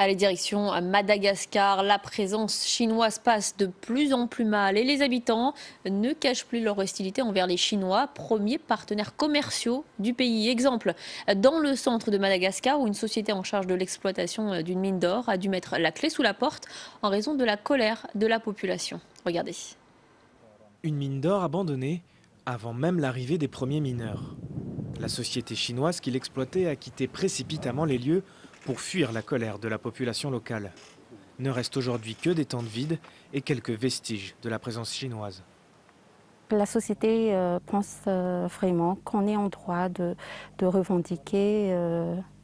Allez, direction à Madagascar, la présence chinoise passe de plus en plus mal et les habitants ne cachent plus leur hostilité envers les Chinois, premiers partenaires commerciaux du pays. Exemple, dans le centre de Madagascar où une société en charge de l'exploitation d'une mine d'or a dû mettre la clé sous la porte en raison de la colère de la population. Regardez. Une mine d'or abandonnée avant même l'arrivée des premiers mineurs. La société chinoise qui l'exploitait a quitté précipitamment les lieux pour fuir la colère de la population locale. Ne restent aujourd'hui que des tentes vides et quelques vestiges de la présence chinoise. La société pense vraiment qu'on est en droit de revendiquer,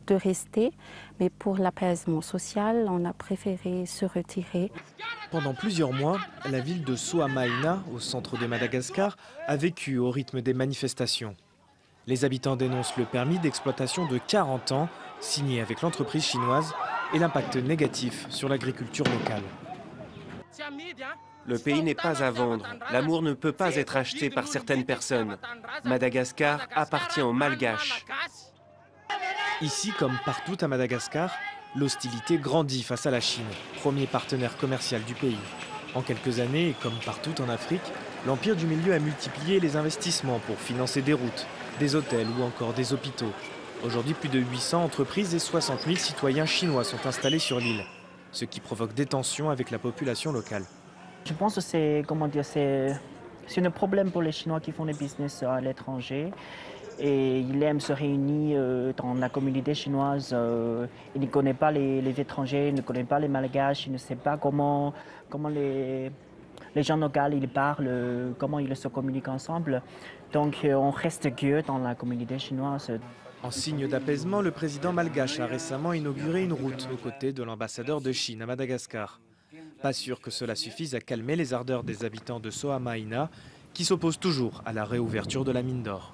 de rester, mais pour l'apaisement social, on a préféré se retirer. Pendant plusieurs mois, la ville de Soamaina, au centre de Madagascar, a vécu au rythme des manifestations. Les habitants dénoncent le permis d'exploitation de 40 ans, signé avec l'entreprise chinoise, et l'impact négatif sur l'agriculture locale. Le pays n'est pas à vendre. L'amour ne peut pas être acheté par certaines personnes. Madagascar appartient aux Malgaches. Ici, comme partout à Madagascar, l'hostilité grandit face à la Chine, premier partenaire commercial du pays. En quelques années, et comme partout en Afrique, l'Empire du Milieu a multiplié les investissements pour financer des routes, des hôtels ou encore des hôpitaux. Aujourd'hui, plus de 800 entreprises et 60 000 citoyens chinois sont installés sur l'île, ce qui provoque des tensions avec la population locale. Je pense que c'est un problème pour les Chinois qui font des business à l'étranger. Et ils aiment se réunir dans la communauté chinoise. Ils ne connaissent pas les étrangers, ils ne connaissent pas les malgaches, ils ne savent pas comment les gens locaux ils parlent, comment ils se communiquent ensemble. Donc on reste que dans la communauté chinoise. En signe d'apaisement, le président malgache a récemment inauguré une route aux côtés de l'ambassadeur de Chine à Madagascar. Pas sûr que cela suffise à calmer les ardeurs des habitants de Soamaina qui s'opposent toujours à la réouverture de la mine d'or.